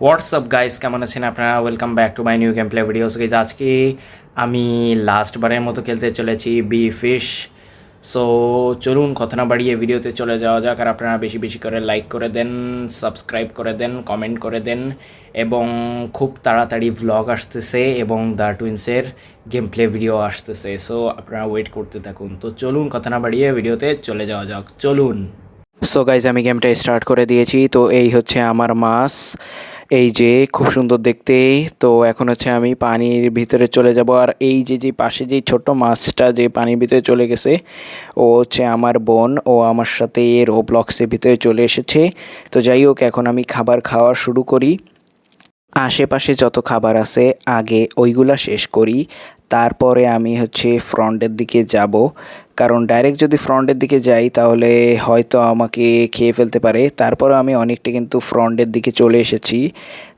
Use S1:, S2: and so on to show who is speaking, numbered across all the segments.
S1: WhatsApp guys, কেমন আছেন আপনারা? Welcome back to my new game play videos guys. আজকে আমি লাস্টবারের মতো খেলতে চলেছি বি ফিশ। সো চলুন কথা না বাড়িয়ে ভিডিওতে চলে যাওয়া যাক। আর আপনারা বেশি বেশি করে লাইক করে দেন, সাবস্ক্রাইব করে দেন, কমেন্ট করে দেন। এবং খুব তাড়াতাড়ি ভ্লগ আসতেছে এবং দ্য টুইন্সের গেম প্লে ভিডিও আসতেছে। সো আপনারা ওয়েট করতে থাকুন। তো চলুন কথা না বাড়িয়ে ভিডিওতে চলে যাওয়া যাক, চলুন। সো গাইজ, আমি গেমটা স্টার্ট করে দিয়েছি। তো এই হচ্ছে আমার মাছ, এই যে খুব সুন্দর দেখতে। তো এখন হচ্ছে আমি পানির ভিতরে চলে যাব। আর এই যে যে পাশে যে ছোট্ট মাছটা যে পানির ভিতরে চলে গেছে, ও হচ্ছে আমার বোন। ও আমার সাথে রোবলক্সের ভিতরে চলে এসেছে। তো যাই হোক, এখন আমি খাবার খাওয়া শুরু করি। আশেপাশে যত খাবার আছে আগে ওইগুলা শেষ করি, তারপরে আমি হচ্ছে ফ্রন্টের দিকে যাব। কারণ ডাইরেক্ট যদি ফ্রন্টের দিকে যাই তাহলে হয়তো আমাকে খেয়ে ফেলতে পারে। তারপরে আমি অনেকটা কিন্তু ফ্রন্টের দিকে চলে এসেছি।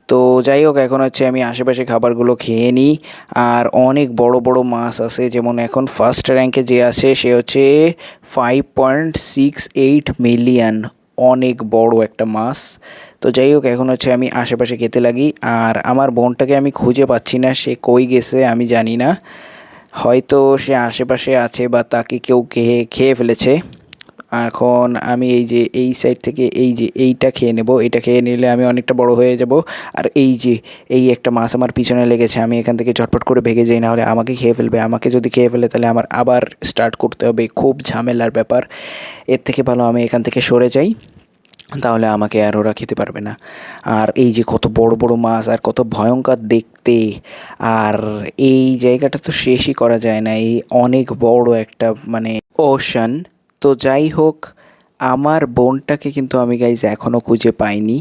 S1: তো যাই হোক, এখন হচ্ছে আমি আশেপাশে খাবারগুলো খেয়ে নিই। আর অনেক বড় বড় মাছ আছে, যেমন এখন ফার্স্ট র্যাঙ্কে যে আছে সে হচ্ছে 5.68 মিলিয়ন। অনেক বড় একটা মাছ। তো যাই হোক, এখন হচ্ছে আমি আশেপাশে খেতে লাগি। আর আমার বোনটাকে আমি খুঁজে পাচ্ছি না, সে কই গেছে আমি জানি না। হয়তো সে আশেপাশে আছে বা তাকে কেউ খেয়ে খেয়ে ফেলেছে। এখন আমি এই যে এই সাইড থেকে এই যে এইটা খেয়ে নেব। এটা খেয়ে নিলে আমি অনেকটা বড় হয়ে যাব। আর এই যে এই একটা মাছ আমার পিছনে লেগেছে, আমি এখান থেকে ঝটপট করে ভেগে যাই, না হলে আমাকে খেয়ে ফেলবে। আমাকে যদি খেয়ে ফেলে তাহলে আমার আবার স্টার্ট করতে হবে, খুব ঝামেলার ব্যাপার। এর থেকে ভালো আমি এখান থেকে সরে যাই, তাহলে আমাকে আর ওরা খেতে পারবে না। আর এই যে কত বড় বড় মাছ আর কত ভয়ঙ্কর দেখতে। আর এই জায়গাটা তো শেষই করা যায় না, এই অনেক বড় একটা মানে ওশান। তো যাই হোক, আমার বোনটাকে কিন্তু আমি গাইজ এখনও খুঁজে পাইনি।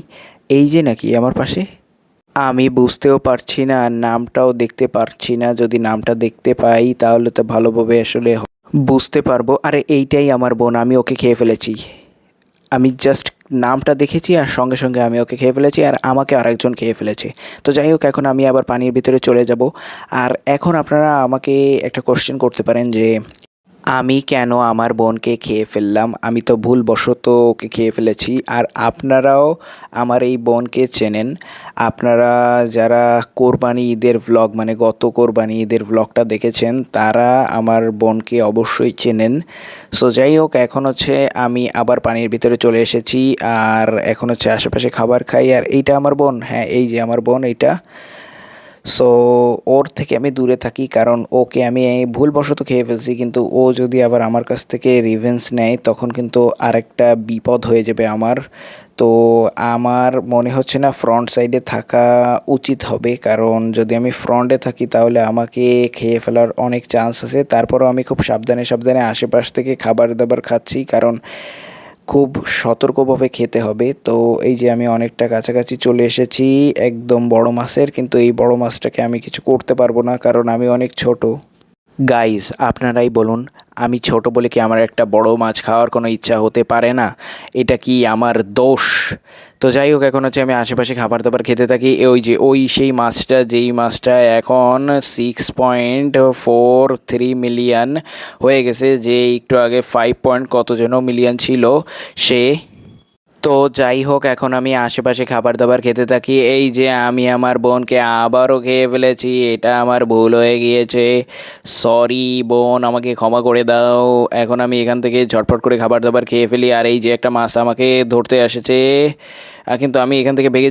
S1: এই যে নাকি আমার পাশে, আমি বুঝতেও পারছি না আর নামটাও দেখতে পারছি না। যদি নামটা দেখতে পাই তাহলে তো ভালোভাবে আসলে বুঝতে পারবো। আরে এইটাই আমার বোন, আমি ওকে খেয়ে ফেলেছি। আমি জাস্ট নামটা দেখেছি আর সঙ্গে সঙ্গে আমি ওকে খেয়ে ফেলেছি, আর আমাকে আরেকজন খেয়ে ফেলেছে। তো যাই হোক, এখন আমি আবার পানির ভিতরে চলে যাব। আর এখন আপনারা আমাকে একটা কোশ্চেন করতে পারেন যে আমি কেন আমার বোনকে খেয়ে ফেললাম। আমি তো ভুলবশত ওকে খেয়ে ফেলেছি। আর আপনারাও আমার এই বোনকে চেনেন। আপনারা যারা কোরবানি ঈদের ভ্লগ মানে গত কোরবানি ঈদের ভ্লগটা দেখেছেন তারা আমার বোনকে অবশ্যই চেনেন। সো যাই হোক, এখন হচ্ছে আমি আবার পানির ভিতরে চলে এসেছি। আর এখন হচ্ছে আশেপাশে খাবার খাই। আর এইটা আমার বোন, হ্যাঁ এই যে আমার বোন এইটা। সো ওর থেকে আমি দূরে থাকি, কারণ ওকে আমি ভুলবশত খেয়ে ফেলছি। কিন্তু ও যদি আবার আমার কাছ থেকে রিভেঞ্জ নেয় তখন কিন্তু আরেকটা বিপদ হয়ে যাবে আমার। তো আমার মনে হচ্ছে না ফ্রন্ট সাইডে থাকা উচিত হবে, কারণ যদি আমি ফ্রন্টে থাকি তাহলে আমাকে খেয়ে ফেলার অনেক চান্স আছে। তারপরও আমি খুব সাবধানে সাবধানে আশেপাশ থেকে খাবার দাবার খাচ্ছি, কারণ খুব সতর্কভাবে খেতে হবে। তো এই যে আমি অনেকটা কাছাকাছি চলে এসেছি একদম বড় মাছের, কিন্তু এই বড় মাছটাকে আমি কিছু করতে পারবো না, কারণ আমি অনেক ছোট। গাইজ, আপনারাই বলুন, আমি ছোট বলে কি আমার একটা বড় মাছ খাওয়ার কোনো ইচ্ছা হতে পারে না? এটা কি আমার দোষ? তো যাই হোক, এখন হচ্ছে আমি আশেপাশে খাবার দাবার খেতে থাকি। ওই যে ওই সেই মাছটা, যেই মাছটা এখন 6.43 মিলিয়ন হয়ে গেছে, যে একটু আগে 5 কত যেন মিলিয়ন ছিল সে। তো যাই হোক, এখন আমি আশেপাশে খাবার দাবার খেতে থাকি। এই যে আমি আমার বোনকে আবারও খেয়ে ফেলেছি, এটা আমার ভুল হয়ে গিয়েছে। সরি বোন, আমাকে ক্ষমা করে দাও। এখন আমি এখান থেকে ঝটপট করে খাবার দাবার খেয়ে ফেলি। আর এই যে একটা মাছ আমাকে ধরতে এসেছে, কিন্তু আমি এখান থেকে ভেগে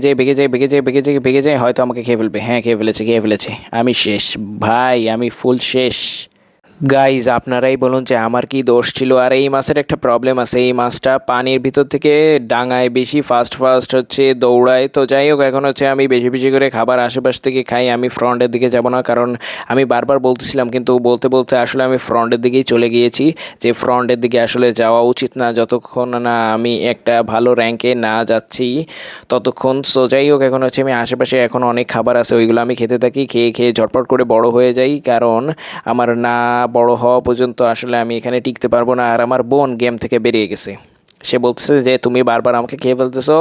S1: যাই, হয়তো আমাকে খেয়ে ফেলবে। হ্যাঁ, খেয়ে ফেলেছে। আমি শেষ ভাই, আমি ফুল শেষ। গাইজ, আপনারাই বলুন যে আমার কি দোষ ছিল। আর এই মাছের একটা প্রবলেম আছে, এই মাছটা পানির ভিতর থেকে ডাঙায় বেশি ফাস্ট ফাস্ট হচ্ছে দৌড়ায়। তো যাই হোক, এখন হচ্ছে আমি বেশি বেশি করে খাবার আশেপাশ থেকে খাই। আমি ফ্রন্টের দিকে যাব না, কারণ আমি বারবার বলতেছিলাম, কিন্তু বলতে বলতে আসলে আমি ফ্রন্টের দিকেই চলে গিয়েছি। যে ফ্রন্টের দিকে আসলে যাওয়া উচিত না, যতক্ষণ না আমি একটা ভালো র্যাঙ্কে না যাচ্ছি ততক্ষণ। সো যাই হোক, এখন হচ্ছে আমি আশেপাশে এখন অনেক খাবার আছে, ওইগুলো আমি খেতে থাকি। খেয়ে খেয়ে ঝটপট করে বড় হয়ে যাই, কারণ আমার না বড় হওয়া পর্যন্ত আসলে আমি এখানে টিকতে পারবো না। আর আমার বোন গেম থেকে বেরিয়ে গেছে। সে বলতেছে যে তুমি বারবার আমাকে খেয়ে ফেলতেছো।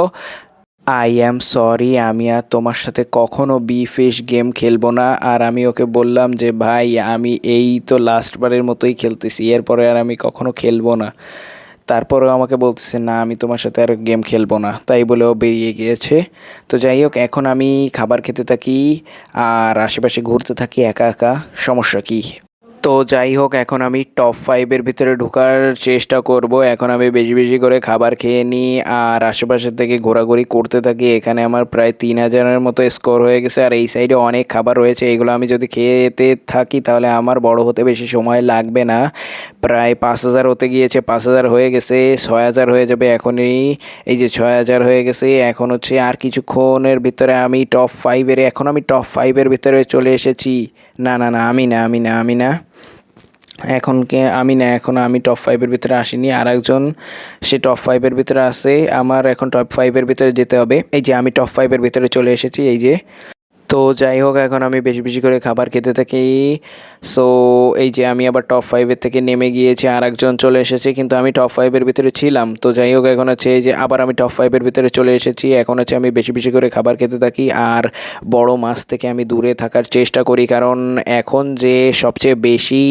S1: আই অ্যাম সরি, আমি আর তোমার সাথে কখনো বি ফিশ গেম খেলবো না। আর আমি ওকে বললাম যে ভাই, আমি এই তো লাস্টবারের মতোই খেলতেছি, এরপরে আর আমি কখনো খেলবো না। তারপরেও আমাকে বলতেছে না আমি তোমার সাথে আর গেম খেলবো না, তাই বলেও বেরিয়ে গিয়েছে। তো যাই হোক, এখন আমি খাবার খেতে থাকি আর আশেপাশে ঘুরতে থাকি একা একা। সমস্যা কি? তো যাই হোক, এখন আমি টপ 5-এর ভিতরে ঢোকার চেষ্টা করব। এখন আমি বেশি বেশি করে খাবার খেয়ে নিই আর আশেপাশের থেকে ঘোরাঘুরি করতে থাকি। এখানে আমার প্রায় 3000-এর মতো স্কোর হয়ে গেছে আর এই সাইডে অনেক খাবার রয়েছে। এগুলো আমি যদি খেতে থাকি তাহলে আমার বড় হতে বেশি সময় লাগবে না। প্রায় 5000 হতে গিয়েছে, 5000 হয়ে গেছে, 6000 হয়ে যাবে এখনই। এই যে 6000 হয়ে গেছে। এখন হচ্ছে আর কিছুক্ষণের ভিতরে আমি টপ 5-এর ভিতরে চলে এসেছি। না না না, আমি না এখনো আমি টপ 5-এর ভিতরে আসিনি। আর একজন সে টপ 5-এর ভিতরে আছে, আমার এখন টপ 5-এর ভিতরে যেতে হবে। এই যে আমি টপ 5-এর ভিতরে চলে এসেছি, এই যে। তো যাই হোক, এখন আমি বেশি বেশি করে খাবার খেতে থাকি। সো এই যে আমি আবার টপ 5-এর থেকে নেমে গিয়েছি, আর একজন চলে এসেছে, কিন্তু আমি টপ 5-এর ভিতরে ছিলাম। তো যাই হোক, এখন হচ্ছে এই যে আবার আমি টপ 5-এর ভিতরে চলে এসেছি। এখন হচ্ছে আমি বেশি বেশি করে খাবার খেতে থাকি আর বড় মাছ থেকে আমি দূরে থাকার চেষ্টা করি, কারণ এখন যে সবচেয়ে বেশি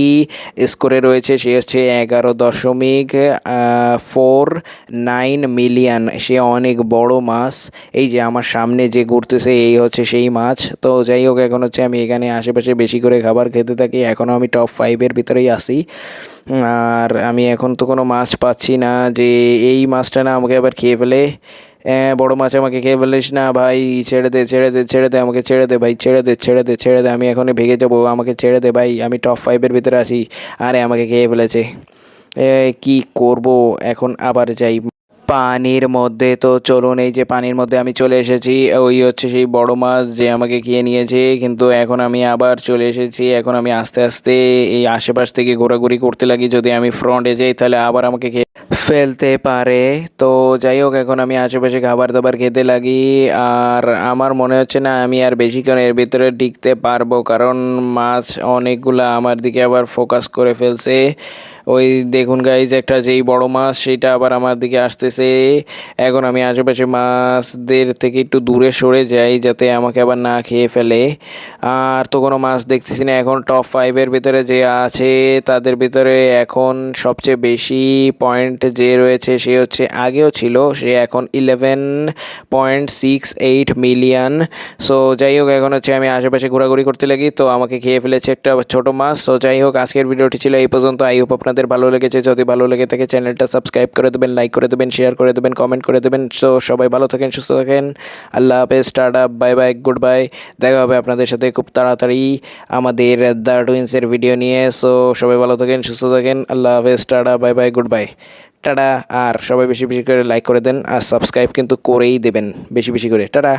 S1: স্কোরে রয়েছে সে হচ্ছে 11.49 মিলিয়ন। সে অনেক বড় মাছ। এই যে আমার সামনে যে ঘুরতেছে এই হচ্ছে সেই মাছ। তো যাই হোক, এখন হচ্ছে আমি এখানে আশেপাশে বেশি করে খাবার খেতে থাকি। এখনও আমি টপ 5-এর ভিতরেই আসি আর আমি এখন তো কোনো মাছ পাচ্ছি না যে এই মাছটা না আমাকে আবার খেয়ে ফেলে। বড় মাছ আমাকে খেয়ে ফেলিস না ভাই, ছেড়ে দে ছেড়ে দে ছেড়ে দে, আমাকে ছেড়ে দে ভাই, ছেড়ে দে ছেড়ে দে ছেড়ে দে, আমি এখনই ভেগে যাবো, আমাকে ছেড়ে দে ভাই, আমি টপ 5-এর ভিতরে আসি। আরে আমাকে খেয়ে ফেলেছে। কি করব এখন? আবার যাই পানির মধ্যে। তো চলুন, এই যে পানির মধ্যে আমি চলে এসেছি। ওই হচ্ছে সেই বড় মাছ যে আমাকে খেয়ে নিয়েছে, কিন্তু এখন আমি আবার চলে এসেছি। এখন আমি আস্তে আস্তে এই আশেপাশ থেকে ঘোরাঘুরি করতে লাগি। যদি আমি ফ্রন্টে যাই তাহলে আবার আমাকে খেয়ে ফেলতে পারে। তো যাই হোক, এখন আমি আশেপাশে খাবার দাবার খেতে লাগি আর আমার মনে হচ্ছে না আমি আর বেশিক্ষণ এর ভিতরে টিকতে পারবো, কারণ মাছ অনেকগুলা আমার দিকে আবার ফোকাস করে ফেলছে। ওই দেখুন গাইজ, একটা যেই বড় মাছ সেটা আবার আমার দিকে আসতেছে। এখন আমি আশেপাশে মাছদের থেকে একটু দূরে সরে যাই যাতে আমাকে আবার না খেয়ে ফেলে। আর তো কোনো মাছ দেখতেছি না। এখন টপ 5-এর ভিতরে যে আছে তাদের ভিতরে এখন সবচেয়ে বেশি পয়েন্ট যে রয়েছে সে হচ্ছে, আগেও ছিল, সে এখন 11.68 মিলিয়ন। সো যাই হোক, এখন হচ্ছে আমি আশেপাশে ঘোরাঘুরি করতে লাগি, তো আমাকে খেয়ে ফেলেছে একটা ছোট মাছ। সো যাই হোক, আজকের ভিডিওটি ছিল এই পর্যন্ত। আই হোপ আপনাদের ভালো লেগেছে। যদি ভালো লেগে থাকে চ্যানেলটা সাবস্ক্রাইব করে দেবেন, লাইক করে দেবেন, শেয়ার করে দেবেন, কমেন্ট করে দেবেন। সো সবাই ভালো থাকেন, সুস্থ থাকেন। আল্লাহ হাফেজ, tata, bye bye, good bye. দেখা হবে আপনাদের সাথে খুব তাড়াতাড়ি আমাদের দ্য টুইন্সের ভিডিও নিয়ে। সো সবাই ভালো থাকেন, সুস্থ থাকেন। আল্লাহ হাফেজ, tata, bye bye, good bye, tata. আর সবাই বেশি বেশি করে লাইক করে দেন আর সাবস্ক্রাইব কিন্তু করেই দেবেন বেশি বেশি করে। টাটা।